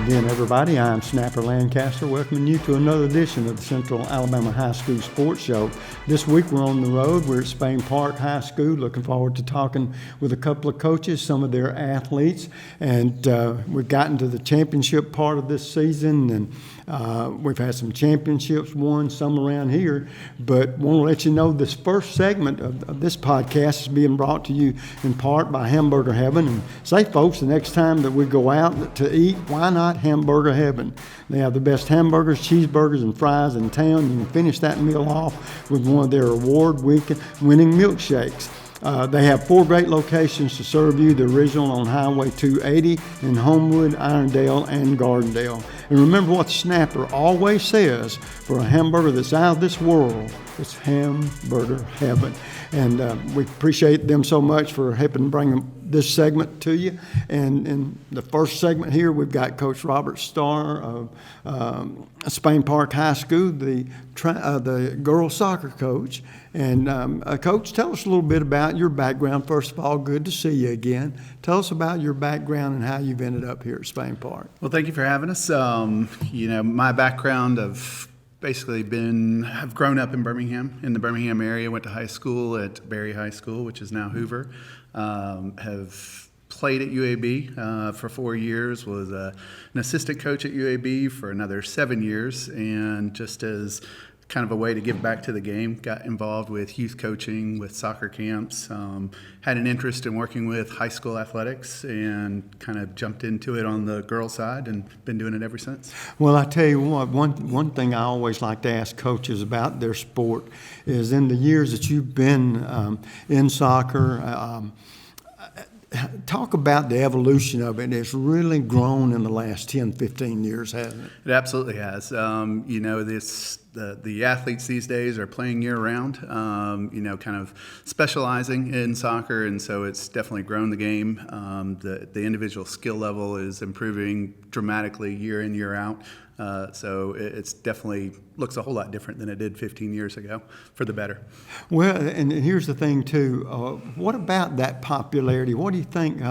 again, everybody. I'm Snapper Lancaster, welcoming you to another edition of the Central Alabama High School Sports Show. This week we're on the road. We're at Spain Park High School. Looking forward to talking with a couple of coaches, some of their athletes. And we've gotten to the championship part of this season, and we've had some championships won, some around here. But want to let you know this first segment of this podcast is being brought to you in part by Hamburger Heaven. And say, folks, the next time that we go out to eat, why not Hamburger Heaven? They have the best hamburgers, cheeseburgers, and fries in town. You can finish that meal off with one of their award-winning milkshakes. They have 4 great locations to serve you. The original on Highway 280 in Homewood, Irondale, and Gardendale. And remember what the Snapper always says, for a hamburger that's out of this world, it's Hamburger Heaven. And we appreciate them so much for helping bring this segment to you. And in the first segment here, we've got Coach Robert Starr of Spain Park High School, the girls soccer coach. And Coach, tell us a little bit about your background. First of all, good to see you again. Tell us about your background and how you've ended up here at Spain Park. Well, thank you for having us. My background of I've grown up in Birmingham, in the Birmingham area, went to high school at Berry High School, which is now Hoover. Have played at UAB for 4 years, was an assistant coach at UAB for another 7 years, and just as kind of a way to give back to the game, got involved with youth coaching, with soccer camps, had an interest in working with high school athletics, and kind of jumped into it on the girls' side and been doing it ever since. Well, I tell you what, one thing I always like to ask coaches about their sport is, in the years that you've been in soccer, talk about the evolution of it. It's really grown in the last 10, 15 years, hasn't it? It absolutely has. The athletes these days are playing year-round, kind of specializing in soccer, and so it's definitely grown the game. The individual skill level is improving dramatically year in, year out. So it's definitely looks a whole lot different than it did 15 years ago, for the better. Well, and here's the thing, too. What about that popularity? What do you think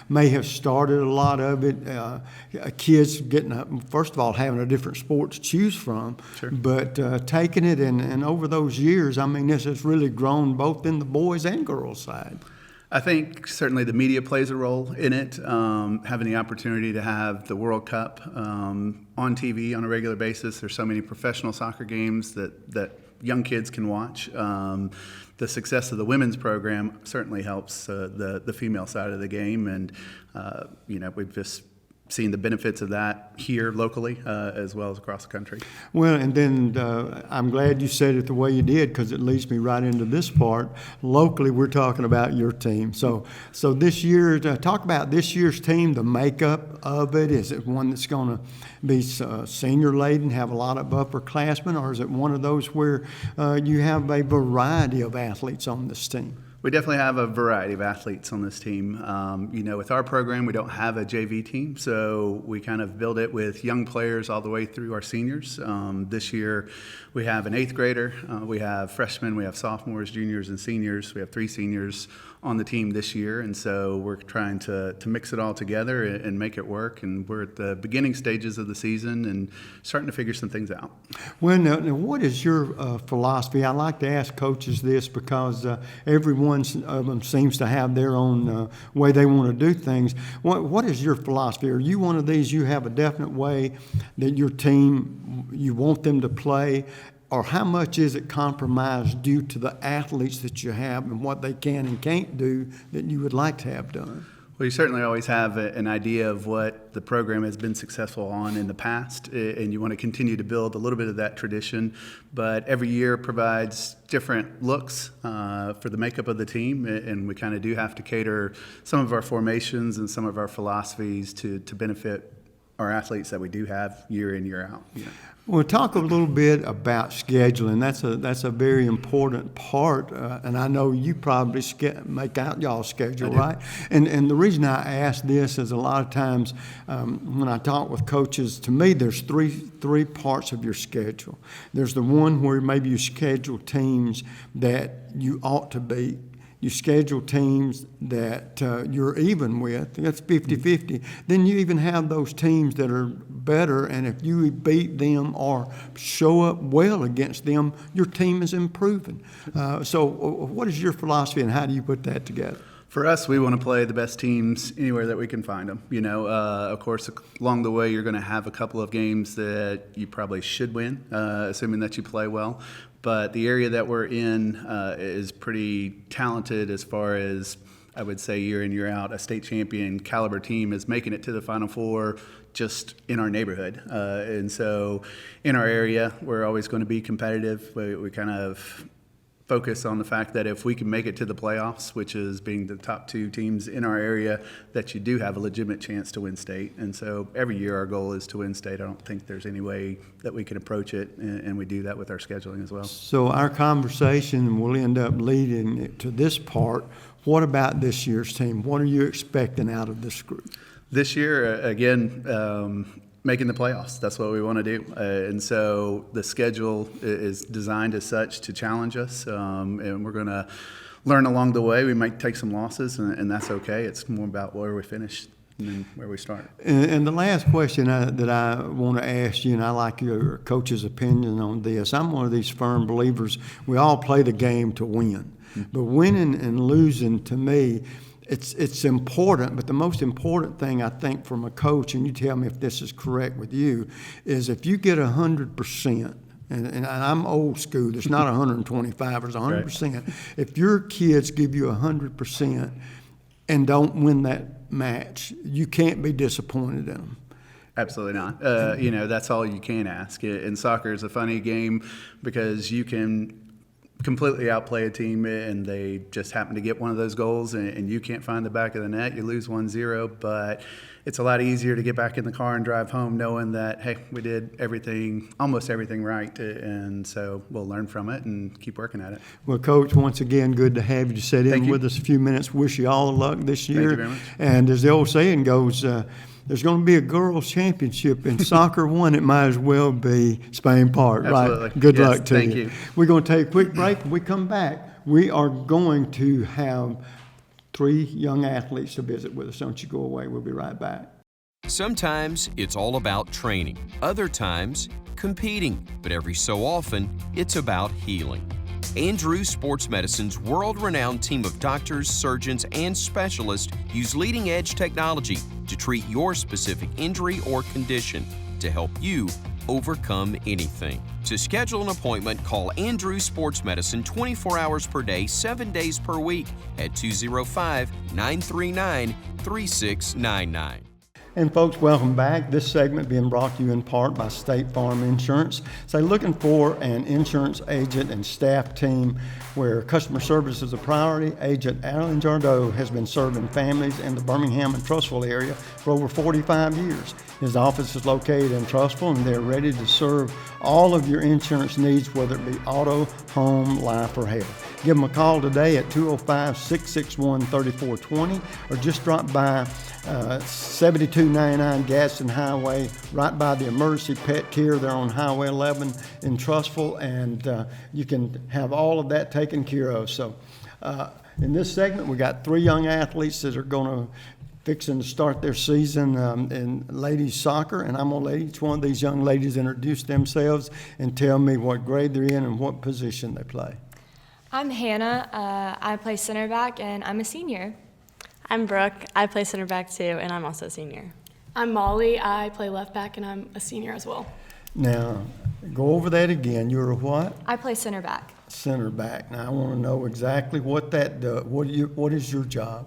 may have started a lot of it? Kids getting, first of all, having a different sport to choose from, sure. But taking it, and over those years, I mean, this has really grown both in the boys and girls side. I think certainly the media plays a role in it. Having the opportunity to have the World Cup on TV on a regular basis. There's so many professional soccer games that young kids can watch. The success of the women's program certainly helps the female side of the game, and we've just seen the benefits of that here locally as well as across the country. Well, and then I'm glad you said it the way you did, because it leads me right into this part. Locally, we're talking about your team. So this year, talk about this year's team, the makeup of it. Is it one that's going to be senior-laden, have a lot of upperclassmen, or is it one of those where you have a variety of athletes on this team? We definitely have a variety of athletes on this team. With our program, we don't have a JV team, so we kind of build it with young players all the way through our seniors. This year, we have an 8th grader, we have freshmen, we have sophomores, juniors, and seniors. We have 3 seniors on the team this year, and so we're trying to mix it all together and make it work. And we're at the beginning stages of the season and starting to figure some things out. Well, now what is your philosophy? I like to ask coaches this because every one of them seems to have their own way they want to do things. What is your philosophy? Are you one of these, you have a definite way that your team, you want them to play? Or how much is it compromised due to the athletes that you have and what they can and can't do that you would like to have done? Well, you certainly always have an idea of what the program has been successful on in the past, and you want to continue to build a little bit of that tradition. But every year provides different looks for the makeup of the team, and we kind of do have to cater some of our formations and some of our philosophies to benefit our athletes that we do have year in, year out. Yeah. We'll talk a little bit about scheduling. That's a very important part, and I know you probably make out y'all's schedule, right? And the reason I ask this is a lot of times when I talk with coaches, to me there's three parts of your schedule. There's the one where maybe you schedule teams that you ought to beat. you schedule teams that you're even with, that's 50-50, then you even have those teams that are better, and if you beat them or show up well against them, your team is improving. So what is your philosophy, and how do you put that together? For us, we want to play the best teams anywhere that we can find them. Of course, along the way, you're going to have a couple of games that you probably should win, assuming that you play well. But the area that we're in is pretty talented as far as, I would say, year in, year out, a state champion caliber team is making it to the Final Four just in our neighborhood. And so in our area, we're always going to be competitive. We kind of focus on the fact that if we can make it to the playoffs, which is being the top two teams in our area, that you do have a legitimate chance to win state. And so every year our goal is to win state. I don't think there's any way that we can approach it, and we do that with our scheduling as well. So our conversation will end up leading it to this part. What about this year's team? What are you expecting out of this group? This year, again, making the playoffs. That's what we want to do. And so the schedule is designed as such to challenge us, and we're going to learn along the way. We might take some losses, and that's okay. It's more about where we finish than where we start. And the last question that I want to ask you, and I like your coach's opinion on this, I'm one of these firm believers, we all play the game to win. But winning and losing, to me, it's important, but the most important thing I think from a coach, and you tell me if this is correct with you, is if you get 100%, and I'm old school, there's not 125, it's 100%. Right. If your kids give you 100% and don't win that match, you can't be disappointed in them. Absolutely not. That's all you can ask. And soccer is a funny game because you can completely outplay a team and they just happen to get one of those goals and you can't find the back of the net. You lose 1-0, but it's a lot easier to get back in the car and drive home knowing that, hey, we did almost everything right, and so we'll learn from it and keep working at it. Well, Coach, once again, good to have you to sit in with us a few minutes. Wish you all the luck this year. Thank you very much. And as the old saying goes, there's going to be a girls' championship in soccer one. It might as well be Spain Park, Absolutely. Right? Good luck to you. Thank you. We're going to take a quick break. When we come back, we are going to have 3 young athletes to visit with us. Don't you go away. We'll be right back. Sometimes it's all about training. Other times, competing. But every so often, it's about healing. Andrew Sports Medicine's world-renowned team of doctors, surgeons, and specialists use leading-edge technology to treat your specific injury or condition to help you overcome anything. To schedule an appointment, call Andrew Sports Medicine 24 hours per day, 7 days per week at 205-939-3699. And folks, welcome back. This segment being brought to you in part by State Farm Insurance. So looking for an insurance agent and staff team where customer service is a priority. Agent Alan Jardot has been serving families in the Birmingham and Trussville area for over 45 years. His office is located in Trussville, and they're ready to serve all of your insurance needs, whether it be auto, home, life, or health. Give them a call today at 205-661-3420 or just drop by 7299 Gadsden Highway, right by the emergency pet care there on Highway 11 in Trussville, and you can have all of that taken care of. So in this segment, we got 3 young athletes that are going to fixing to start their season in ladies soccer, and I'm going to let each one of these young ladies introduce themselves and tell me what grade they're in and what position they play. I'm Hannah. I play center back, and I'm a senior. I'm Brooke. I play center back too, and I'm also a senior. I'm Molly. I play left back, and I'm a senior as well. Now, go over that again. You're a what? I play center back. Center back. Now, I want to know exactly what that does. What is your job?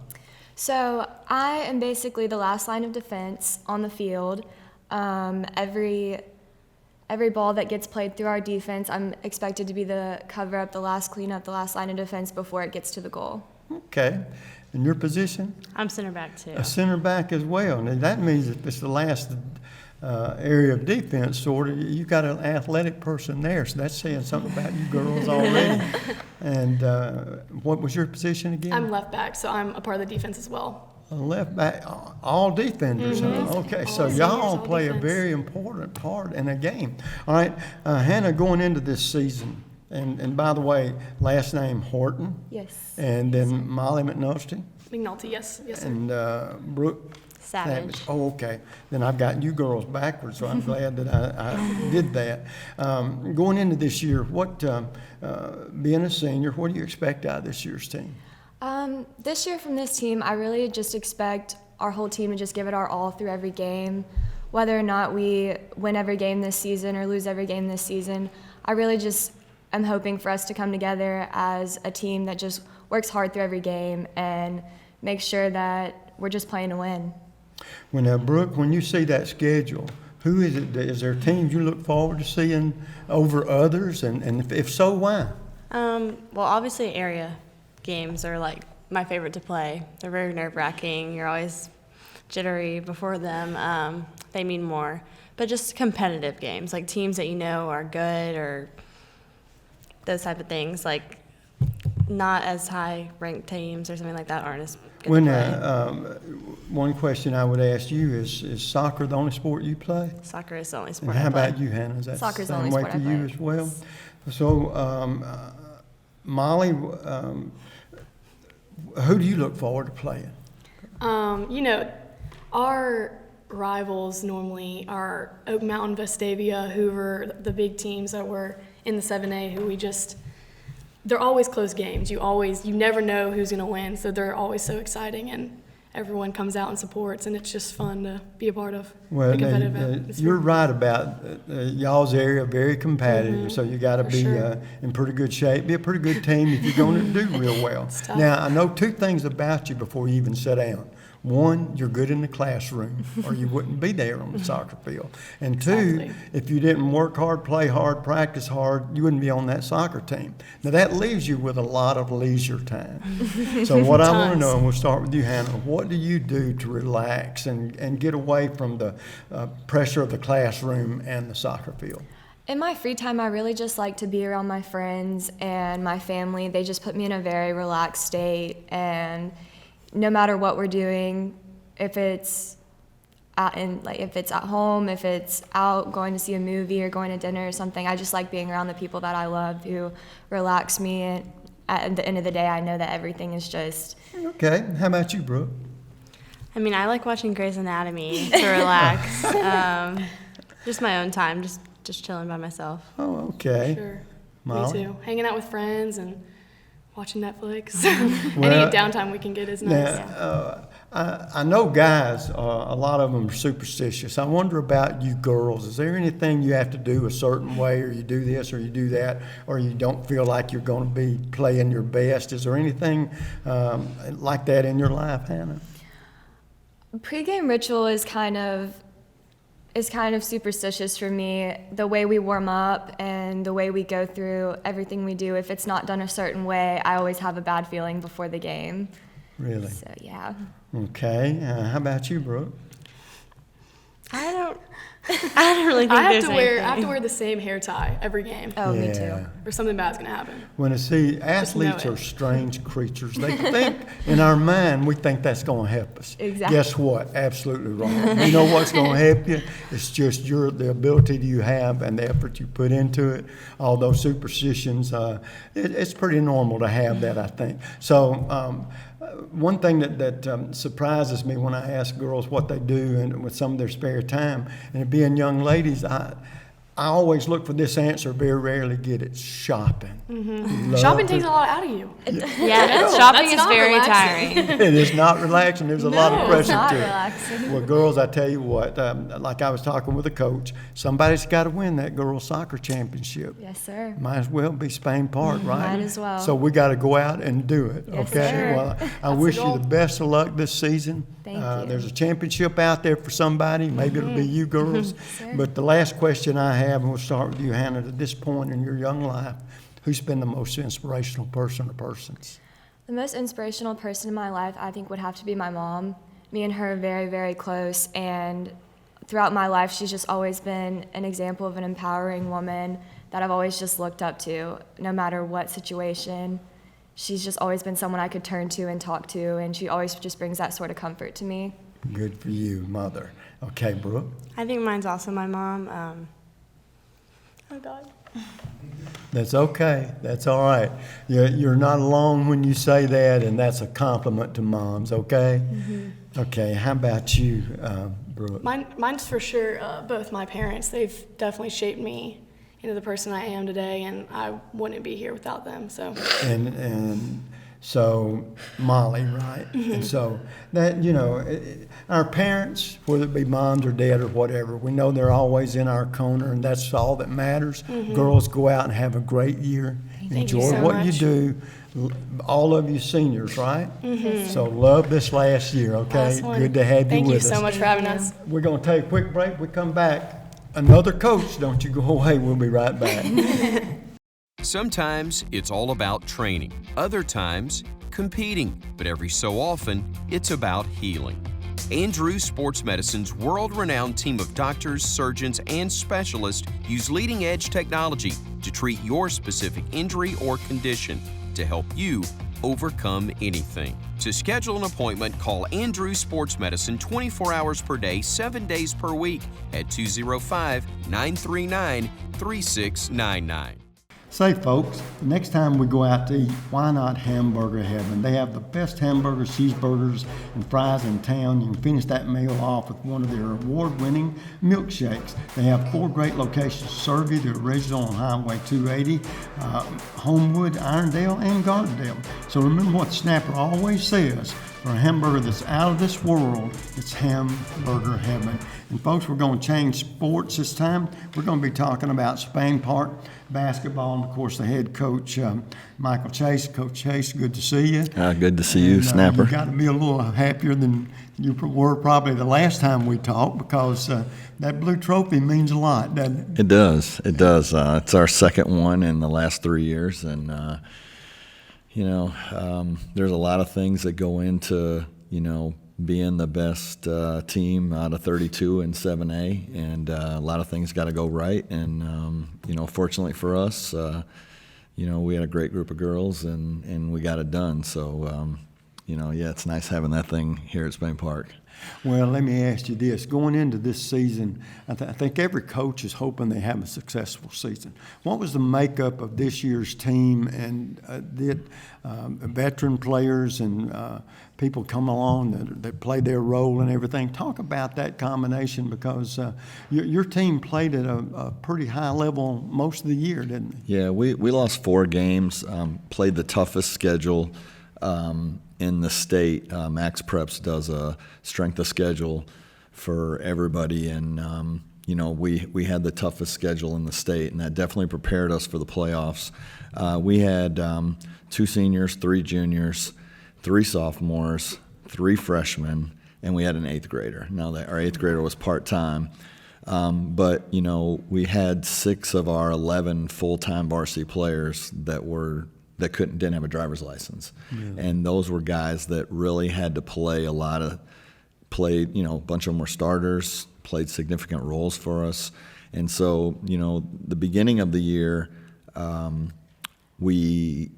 So I am basically the last line of defense on the field. Every ball that gets played through our defense, I'm expected to be the cover up, the last clean up, the last line of defense before it gets to the goal. Okay. And your position? I'm center back too. A center back as well. Now, that means if it's the last area of defense, sort of, you got an athletic person there, so that's saying something about you girls already. And what was your position again? I'm left back, so I'm a part of the defense as well. Left back, all defenders. Mm-hmm. Huh? Okay, All so seniors, y'all all play defense. a very important part in a game. All right, Hannah, going into this season, And by the way, last name Horton, Yes. and then Molly McNulty, McNulty, yes, yes, sir. and Brooke Savage. Oh, okay. Then I've got you girls backwards, so I'm glad that I did that. Going into this year, being a senior, what do you expect out of this year's team? This year from this team, I really just expect our whole team to just give it our all through every game. Whether or not we win every game this season or lose every game this season, I really just am hoping for us to come together as a team that just works hard through every game and makes sure that we're just playing to win. Brooke, when you see that schedule, who is it? Is there teams you look forward to seeing over others? And if so, why? Well, obviously area games are like my favorite to play. They're very nerve-wracking. You're always jittery before them. They mean more. But just competitive games, like teams that you know are good or those type of things, like not as high-ranked teams or something like that aren't as good to play. One question I would ask you is soccer the only sport you play? Soccer is the only And sport how I play. about you, Hannah? Is that Soccer's the the same only way sport for I you play. as well? Yes. So, Molly, who do you look forward to playing? Our rivals normally are Oak Mountain, Vestavia, Hoover, the big teams that were in the 7A who they're always close games. You never know who's going to win, so they're always so exciting, and everyone comes out and supports, and it's just fun to be a part of Well, the competitive atmosphere. you're right about y'all's area, very competitive, so you got to For be sure. in pretty good shape, be a pretty good team if you're going to do real well. It's tough. Now, I know two things about you before you even sit down. One, you're good in the classroom, or you wouldn't be there on the soccer field. And two, Exactly. if you didn't work hard, play hard, practice hard, you wouldn't be on that soccer team. Now, that leaves you with a lot of leisure time. So what I want to Tons. know, and we'll start with you, Hannah, what do you do to relax and get away from the pressure of the classroom and the soccer field? In my free time, I really just like to be around my friends and my family. They just put me in a very relaxed state, and no matter what we're doing, if it's if it's at home, if it's out going to see a movie or going to dinner or something, I just like being around the people that I love who relax me. And at the end of the day, I know that everything is just Okay, how about you, Brooke? I mean, I like watching Grey's Anatomy to relax. Just my own time, just chilling by myself. Oh, okay. Sure. Molly? Me too. Hanging out with friends and watching Netflix. Well, Any downtime we can get is nice. Now, I know guys, a lot of them are superstitious. I wonder about you girls. Is there anything you have to do a certain way, or you do this or you do that, or you don't feel like you're going to be playing your best? Is there anything like that in your life, Hannah? Pre-game ritual is kind of superstitious for me. The way we warm up and the way we go through everything we do, if it's not done a certain way, I always have a bad feeling before the game. Really? So yeah. Okay. How about you, Brooke? I don't really think I have there's to wear anything. the same hair tie every game, Oh, me Yeah. too. or something bad's gonna happen. When I see athletes it. are strange creatures, they think in our mind we think that's going to help us. Exactly. Guess what? Absolutely wrong. You know what's going to help you? It's just the ability you have and the effort you put into it. All those superstitions, it's pretty normal to have that, I think. So. One thing that surprises me when I ask girls what they do and with some of their spare time, and being young ladies, I always look for this answer, very rarely get it: shopping. Love Shopping to- takes a lot out of you. Yeah, shopping That's is not very relaxing. tiring. It is not relaxing. There's a lot of No, pressure it's not to it. relaxing. Well, girls, I tell you what, like I was talking with a coach, somebody's got to win that girls' soccer championship. Yes, sir. Might as well be Spain Park, right? Might as well. So we got to go out and do it, Yes, okay? sir. Well, I the wish you goal. the best of luck this season. Thank you. There's a championship out there for somebody. Maybe it'll be you girls. Sir. But the last question I have, and we'll start with you, Hannah, at this point in your young life, who's been the most inspirational person or persons? The most inspirational person in my life, I think, would have to be my mom. Me and her are very, very close, and throughout my life, she's just always been an example of an empowering woman that I've always just looked up to, no matter what situation. She's just always been someone I could turn to and talk to, and she always just brings that sort of comfort to me. Good for you, mother. Okay, Brooke? I think mine's also my mom. Oh, God. That's okay. That's all right. You're not alone when you say that, and that's a compliment to moms, okay? Okay, how about you, Brooke? Mine's for sure both my parents. They've definitely shaped me into the person I am today, and I wouldn't be here without them. So. And so Molly, right? And so that, our parents, whether it be moms or dad or whatever, we know they're always in our corner, and that's all that matters. Girls, go out and have a great year. Thank you Enjoy so what you much. do. All of you seniors, right? So love this last year, okay? Last one. Good to have you Thank you with us. so much for having us. We're going to take a quick break. We come back. Another coach, don't you go away. We'll be right back. Sometimes it's all about training, other times competing, but every so often it's about healing. Andrews Sports Medicine's world-renowned team of doctors, surgeons, and specialists use leading-edge technology to treat your specific injury or condition to help you overcome anything. To schedule an appointment, call Andrews Sports Medicine 24 hours per day, 7 days per week at 205-939-3699. Say, folks, the next time we go out to eat, why not Hamburger Heaven? They have the best hamburgers, cheeseburgers, and fries in town. You can finish that meal off with one of their award-winning milkshakes. They have 4 great locations to serve you. They're original on Highway 280, Homewood, Irondale, and Gardendale. So remember what Snapper always says, for a hamburger that's out of this world, it's Hamburger Heaven. And folks, we're going to change sports this time. We're going to be talking about Spain Park basketball, and of course the head coach, Michael Chase. Coach Chase, good to see you. Good to see you, And, Snapper. You got to be a little happier than you were probably the last time we talked, because that blue trophy means a lot, doesn't it? It does. It does. It's our second one in the last 3 years, and there's a lot of things that go into being the best team out of 32 in 7A, and a lot of things got to go right. And fortunately for us, we had a great group of girls, and we got it done. So it's nice having that thing here at Spain Park. Well, let me ask you this. Going into this season, I think every coach is hoping they have a successful season. What was the makeup of this year's team, and did veteran players and people come along that played their role and everything? Talk about that combination, because your team played at a pretty high level most of the year, didn't it? Yeah, we lost 4 games, played the toughest schedule in the state. Max Preps does a strength of schedule for everybody, and we had the toughest schedule in the state, and that definitely prepared us for the playoffs. We had 2 seniors, 3 juniors, 3 sophomores, 3 freshmen, and we had an 8th grader. Now, our 8th grader was part-time, but we had 6 of our 11 full-time varsity players that didn't have a driver's license. Yeah. And those were guys that really had to play a bunch of them were starters, played significant roles for us. And so, the beginning of the year, we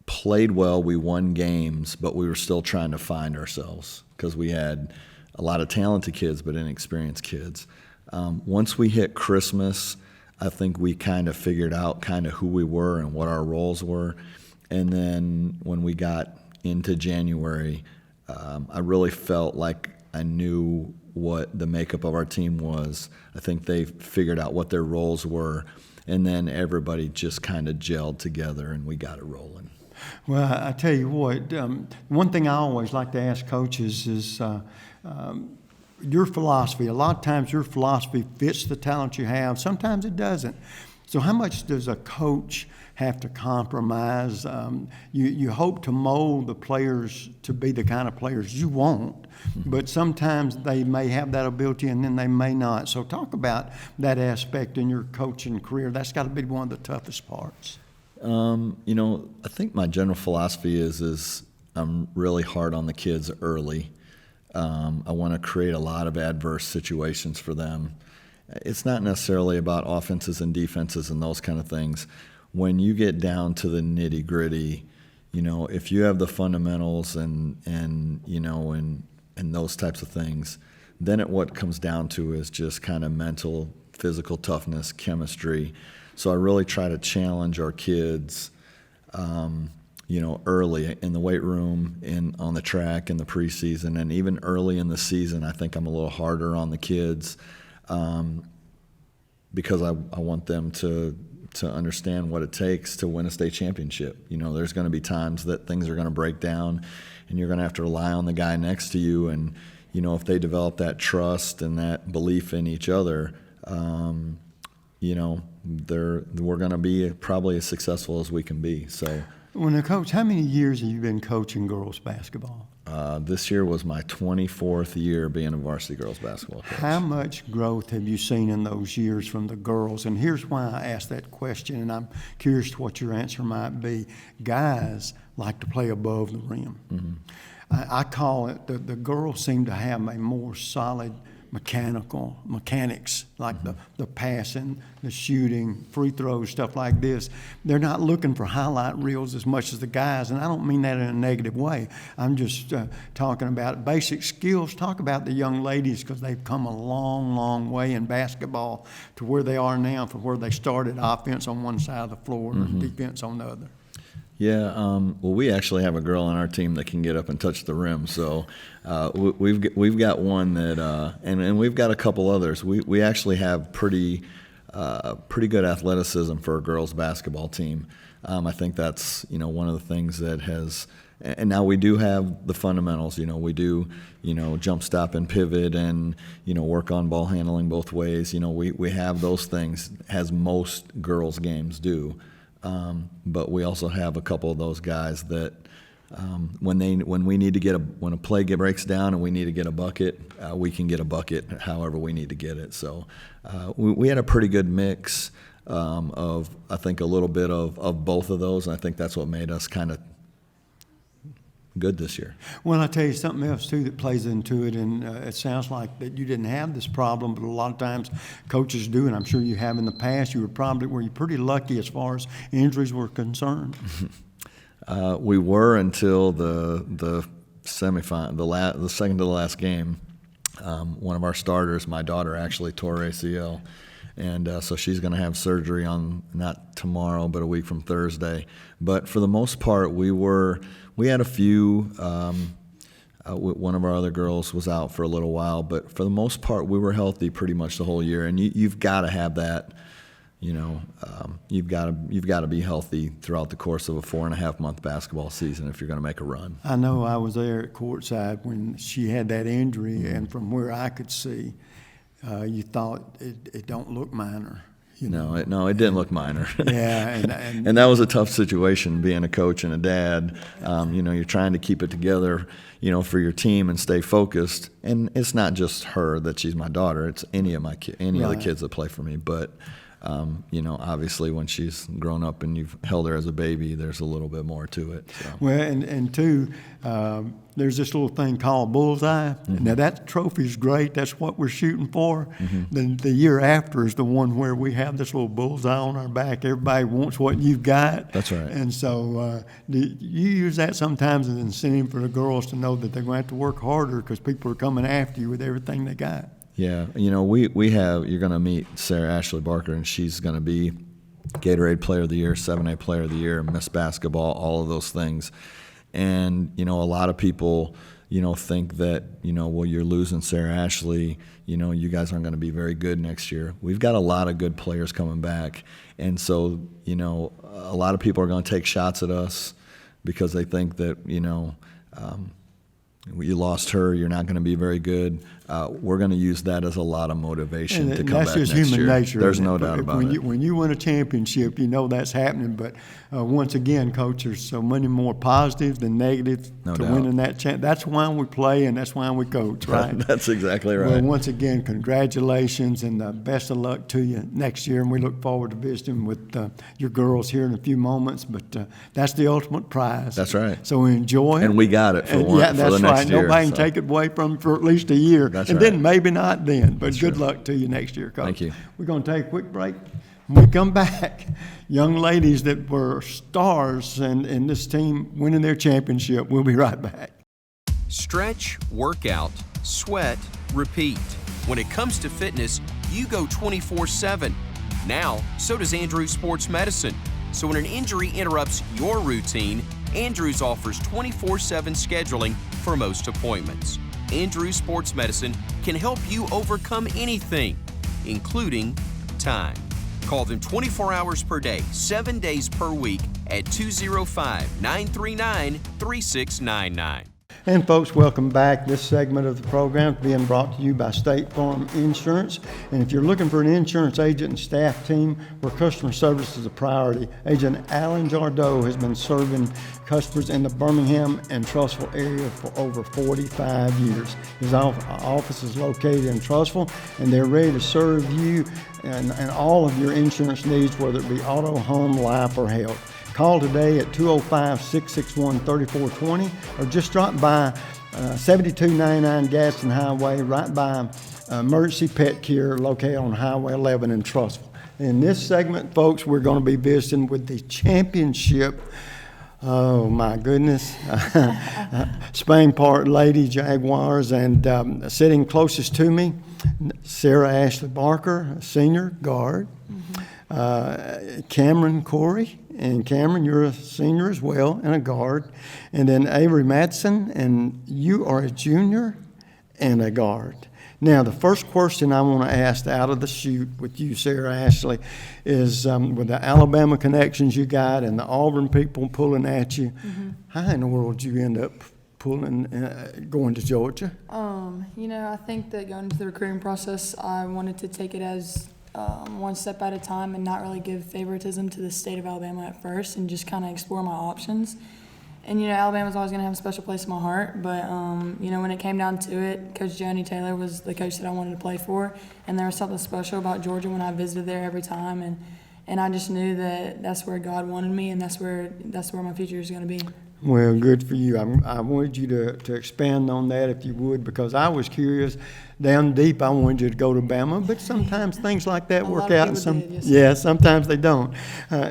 played well, we won games, but we were still trying to find ourselves, because we had a lot of talented kids but inexperienced kids. Once we hit Christmas, I think we kind of figured out kind of who we were and what our roles were. And then when we got into January, I really felt like I knew what the makeup of our team was. I think they figured out what their roles were, and then everybody just kind of gelled together, and we got it rolling. Well, I tell you what, one thing I always like to ask coaches is your philosophy. A lot of times your philosophy fits the talent you have. Sometimes it doesn't. So how much does a coach have to compromise? You hope to mold the players to be the kind of players you want, but sometimes they may have that ability and then they may not. So talk about that aspect in your coaching career. That's got to be one of the toughest parts. I think my general philosophy is I'm really hard on the kids early. I want to create a lot of adverse situations for them. It's not necessarily about offenses and defenses and those kind of things. When you get down to the nitty gritty, if you have the fundamentals and those types of things, then what comes down to is just kind of mental, physical toughness, chemistry. So I really try to challenge our kids, early in the weight room, on the track in the preseason, and even early in the season. I think I'm a little harder on the kids because I want them to understand what it takes to win a state championship. There's going to be times that things are going to break down, and you're going to have to rely on the guy next to you. And if they develop that trust and that belief in each other, we're going to be probably as successful as we can be. So. When a coach, how many years have you been coaching girls basketball? This year was my 24th year being a varsity girls basketball coach. How much growth have you seen in those years from the girls? And here's why I asked that question, and I'm curious to what your answer might be. Guys like to play above the rim. Mm-hmm. I call it, the girls seem to have a more solid mechanics, like the passing, the shooting, free throws, stuff like this. They're not looking for highlight reels as much as the guys, and I don't mean that in a negative way. I'm just talking about basic skills. Talk about the young ladies, because they've come a long, long way in basketball to where they are now from where they started offense on one side of the floor and defense on the other. Yeah, well, we actually have a girl on our team that can get up and touch the rim. So we've got one that, and we've got a couple others. We actually have pretty good athleticism for a girls basketball team. I think that's one of the things that has. And now we do have the fundamentals. We do jump stop and pivot, and work on ball handling both ways. We have those things, as most girls games do. But we also have a couple of those guys that when we need to when a play breaks down and we need to get a bucket, we can get a bucket however we need to get it. So we had a pretty good mix of, I think, a little bit of both of those. And I think that's what made us kind of good this year. Well, I'll tell you something else, too, that plays into it, and it sounds like that you didn't have this problem, but a lot of times coaches do, and I'm sure you have in the past. Were you pretty lucky as far as injuries were concerned? We were until the semifinal, the second to the last game. One of our starters, my daughter, actually tore ACL. And so she's going to have surgery on not tomorrow, but a week from Thursday. But for the most part, we had a few. One of our other girls was out for a little while, but for the most part, we were healthy pretty much the whole year. And you've got to have that. You've got to be healthy throughout the course of a 4.5-month basketball season if you're going to make a run. I know I was there at courtside when she had that injury, and from where I could see, you thought it don't look minor. No, it didn't look minor. Yeah, and that was a tough situation being a coach and a dad. You're trying to keep it together, for your team and stay focused. And it's not just her that she's my daughter; it's any of the kids that play for me. But obviously when she's grown up and you've held her as a baby, there's a little bit more to it. So. Well, and two, there's this little thing called bullseye. Mm-hmm. Now that trophy's great. That's what we're shooting for. Mm-hmm. Then the year after is the one where we have this little bullseye on our back. Everybody wants what you've got. That's right. And so you use that sometimes as an incentive for the girls to know that they're going to have to work harder because people are coming after you with everything they got. Yeah, we have, you're going to meet Sarah Ashley Barker, and she's going to be Gatorade Player of the Year, 7A Player of the Year, Miss Basketball, all of those things. And, a lot of people, think that, well, you're losing Sarah Ashley, you guys aren't going to be very good next year. We've got a lot of good players coming back. And so, a lot of people are going to take shots at us because they think that, you lost her, you're not going to be very good. We're going to use that as a lot of motivation to come back next year. That's just human nature. There's no doubt about it. When you win a championship, that's happening. But once again, Coach, there's so many more positives than negatives to winning that champ. That's why we play and that's why we coach, right? That's exactly right. Well, once again, congratulations and best of luck to you next year. And we look forward to visiting with your girls here in a few moments. But that's the ultimate prize. That's right. So enjoy it. And we got it for the next year. Nobody can take it away from for at least a year. That's and right. then maybe not then. But That's good true. luck to you next year, Coach. Thank you. We're going to take a quick break. When we come back, young ladies that were stars in this team winning their championship. We'll be right back. Stretch, workout, sweat, repeat. When it comes to fitness, you go 24/7. Now, so does Andrews Sports Medicine. So when an injury interrupts your routine, Andrews offers 24/7 scheduling for most appointments. Andrews Sports Medicine can help you overcome anything, including time. Call them 24 hours per day, 7 days per week at 205-939-3699. And folks, welcome back. This segment of the program is being brought to you by State Farm Insurance. And if you're looking for an insurance agent and staff team where customer service is a priority, Agent Alan Jardot has been serving customers in the Birmingham and Trussville area for over 45 years. His office is located in Trussville, and they're ready to serve you and all of your insurance needs, whether it be auto, home, life, or health. Call today at 205-661-3420 or just drop by 7299 Gadsden Highway, right by Emergency Pet Care located on Highway 11 in Trussville. In this segment, folks, we're going to be visiting with the championship. Oh my goodness. Spain Park Lady Jaguars, and sitting closest to me, Sarah Ashley Barker, senior guard. Cameron Corey, and Cameron, you're a senior as well and a guard. And then Avery Madsen, and you are a junior and a guard. Now, the first question I want to ask out of the chute with you, Sarah Ashley, is with the Alabama connections you got and the Auburn people pulling at you, how in the world did you end up going to Georgia? I think that going into the recruiting process, I wanted to take it as one step at a time and not really give favoritism to the state of Alabama at first and just kind of explore my options. And, Alabama's always going to have a special place in my heart. But, when it came down to it, Coach Johnny Taylor was the coach that I wanted to play for. And there was something special about Georgia when I visited there every time. And I just knew that that's where God wanted me, and that's where my future is going to be. Well, good for you. I wanted you to expand on that if you would, because I was curious. Down deep, I wanted you to go to Bama, but sometimes things like that work out. And sometimes they don't.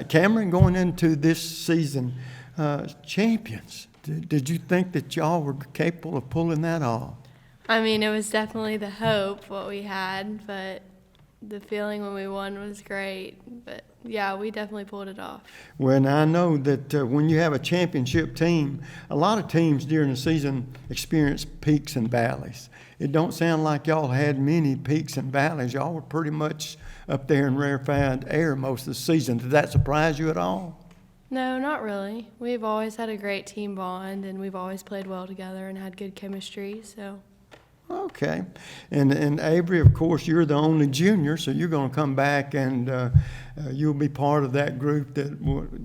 Cameron, going into this season, champions, did you think that y'all were capable of pulling that off? I mean, it was definitely the hope, what we had, but the feeling when we won was great. But, yeah, we definitely pulled it off. Well, now I know that when you have a championship team, a lot of teams during the season experience peaks and valleys. It don't sound like y'all had many peaks and valleys. Y'all were pretty much up there in rarefied air most of the season. Did that surprise you at all? No, not really. We've always had a great team bond, and we've always played well together and had good chemistry, so. Okay. And Avery, of course, you're the only junior, so you're going to come back and you'll be part of that group that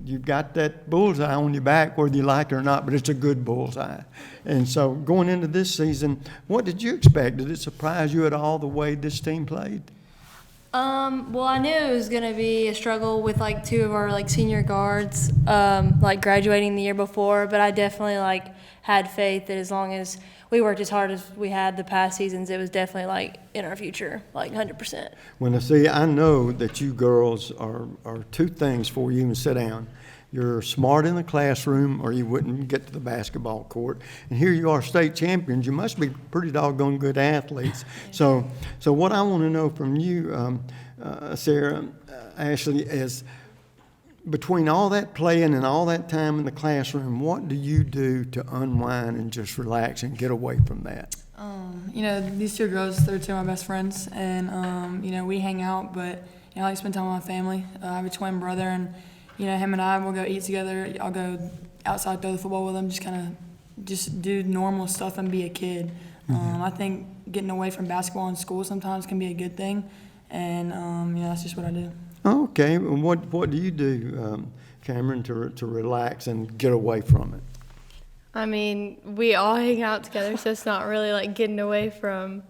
you've got that bullseye on your back, whether you like it or not, but it's a good bullseye. And so going into this season, what did you expect? Did it surprise you at all the way this team played? Well, I knew it was going to be a struggle with, two of our, senior guards, graduating the year before, but I definitely, had faith that as long as we worked as hard as we had the past seasons, it was definitely, in our future, 100%. Well, see, I know that you girls are two things for you, and sit down. You're smart in the classroom, or you wouldn't get to the basketball court. And here you are, state champions. You must be pretty doggone good athletes. So what I want to know from you, Sarah, Ashley, is between all that playing and all that time in the classroom, what do you do to unwind and just relax and get away from that? These two girls, they're two of my best friends, and, we hang out, but, I like to spend time with my family. I have a twin brother, and him and I will go eat together. I'll go outside, throw the football with him, just do normal stuff and be a kid. I think getting away from basketball in school sometimes can be a good thing, and that's just what I do. Okay, what do you do, Cameron, to relax and get away from it? I mean, we all hang out together, so it's not really getting away from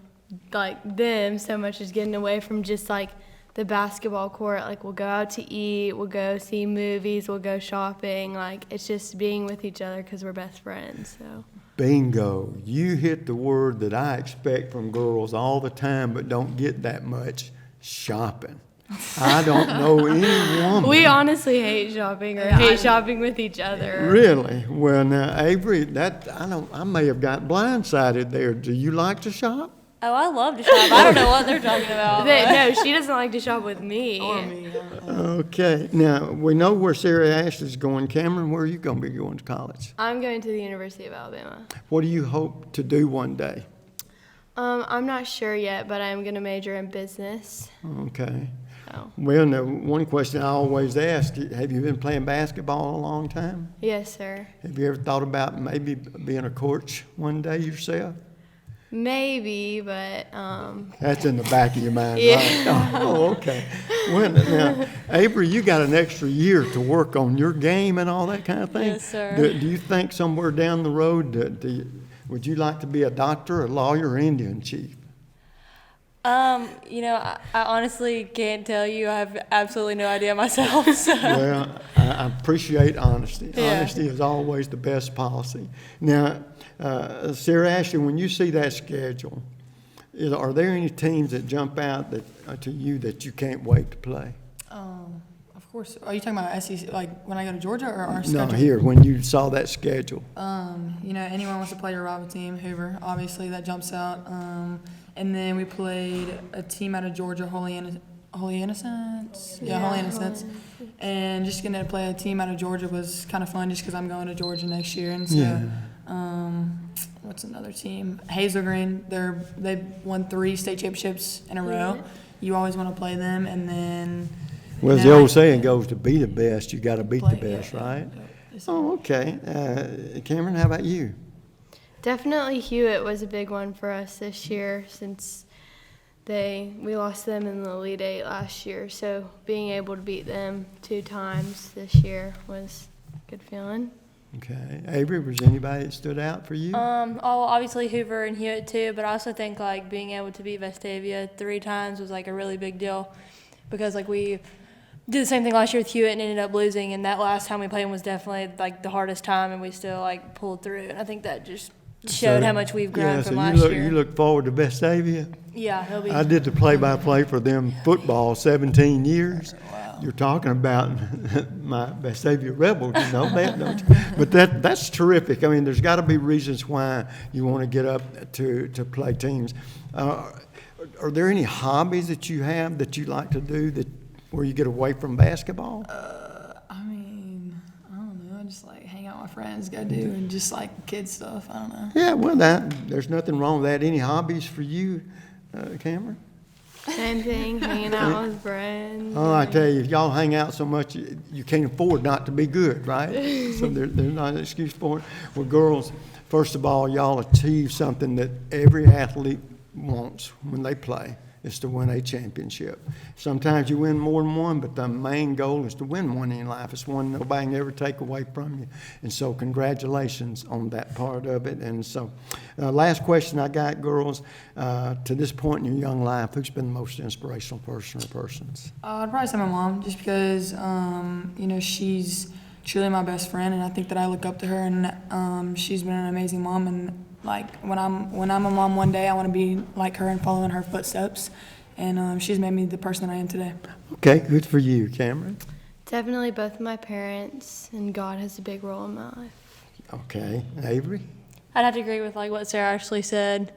them so much as getting away from just the basketball court. We'll go out to eat, we'll go see movies, we'll go shopping. It's just being with each other because we're best friends. So. Bingo. You hit the word that I expect from girls all the time but don't get that much: shopping. I don't know any woman. We honestly hate shopping or hate shopping with each other. Really? Well, now, Avery, I may have got blindsided there. Do you like to shop? Oh, I love to shop. I don't know what they're talking about. No, she doesn't like to shop with me. Okay, now, we know where Sarah Ashley's going. Cameron, where are you going to be going to college? I'm going to the University of Alabama. What do you hope to do one day? I'm not sure yet, but I'm going to major in business. Okay. So, Well, now, one question I always ask, have you been playing basketball a long time? yes, sir. Have you ever thought about maybe being a coach one day yourself? Maybe, but That's in the back of your mind, Yeah. right? Oh, okay. Well, now, Avery, you got an extra year to work on your game and all that kind of thing. Yes, sir. Do you think somewhere down the road, would you like to be a doctor, a lawyer, or Indian chief? I honestly can't tell you. I have absolutely no idea myself. So. Well, I appreciate honesty. Yeah. Honesty is always the best policy. Now, Sarah Ashley, when you see that schedule, are there any teams that jump out to you that you can't wait to play? Of course. Are you talking about SEC, like when I go to Georgia or our No, schedule? here, when you saw that schedule. Anyone wants to play your rival team, Hoover, obviously that jumps out. And then we played a team out of Georgia, Holy Innocents. Yeah, Holy Innocents. And just getting to play a team out of Georgia was kind of fun just because I'm going to Georgia next year. And so, Yeah. what's another team? Hazel Green. They've won 3 state championships in a row. You always want to play them. And then. Well, as the old saying goes, to be the best, you got to beat the Play, best, yeah. right? Yeah. Oh, okay. Cameron, how about you? definitely Hewitt was a big one for us this year since we lost them in the Elite Eight last year. So being able to beat them 2 times this year was a good feeling. Okay. Avery, was anybody that stood out for you? Obviously Hoover and Hewitt too, but I also think like being able to beat Vestavia 3 times was like a really big deal because like we did the same thing last year with Hewitt and ended up losing, and that last time we played them was definitely like the hardest time, and we still like pulled through, and I think that just showed how much we've grown from last year. You look forward to Vestavia? Yeah, he'll be. I did the play-by-play for them football 17 years. Wow. You're talking about my Vestavia Rebels, you know that, don't you? But that's terrific. I mean, there's got to be reasons why you want to get up to play teams. Are there any hobbies that you have that you like to do where you get away from basketball? I mean, I don't know. I just like hang out with my friends, go do, and just like kid stuff. I don't know. Yeah, well, there's nothing wrong with that. Any hobbies for you, Cameron? Same thing, hanging out with friends. Oh, I tell you, if y'all hang out so much, you can't afford not to be good, right? So there's not an excuse for it. Well, girls, first of all, y'all achieve something that every athlete wants when they play. Is to win a championship. Sometimes you win more than one, but the main goal is to win one in life. It's one nobody can ever take away from you. And so congratulations on that part of it. And so last question I got, girls, to this point in your young life, who's been the most inspirational person or persons? I'd probably say my mom, just because, she's truly my best friend, and I think that I look up to her, and she's been an amazing mom. And like when I'm a mom one day, I want to be like her and follow in her footsteps. And she's made me the person that I am today. Okay, good for you, Cameron. Definitely both of my parents, and God has a big role in my life. Okay, Avery? I'd have to agree with like what Sarah actually said.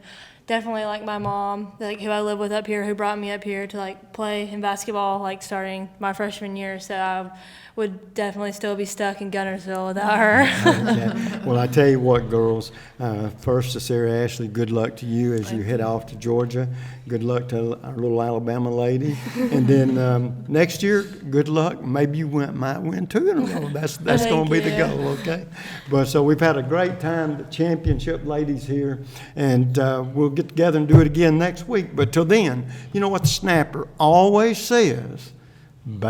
Definitely like my mom, like who I live with up here, who brought me up here to like play in basketball, like starting my freshman year. So I would definitely still be stuck in Gunnersville without her. Okay. Well, I tell you what, girls. First to Sarah Ashley, good luck to you as you head off to Georgia. Good luck to our little Alabama lady. And then next year, good luck. Maybe you might win 2 in a row. That's going to be the goal, okay? But so we've had a great time, the championship ladies here, and we'll get together and do it again next week. But till then, you know what the snapper always says? Bicycle.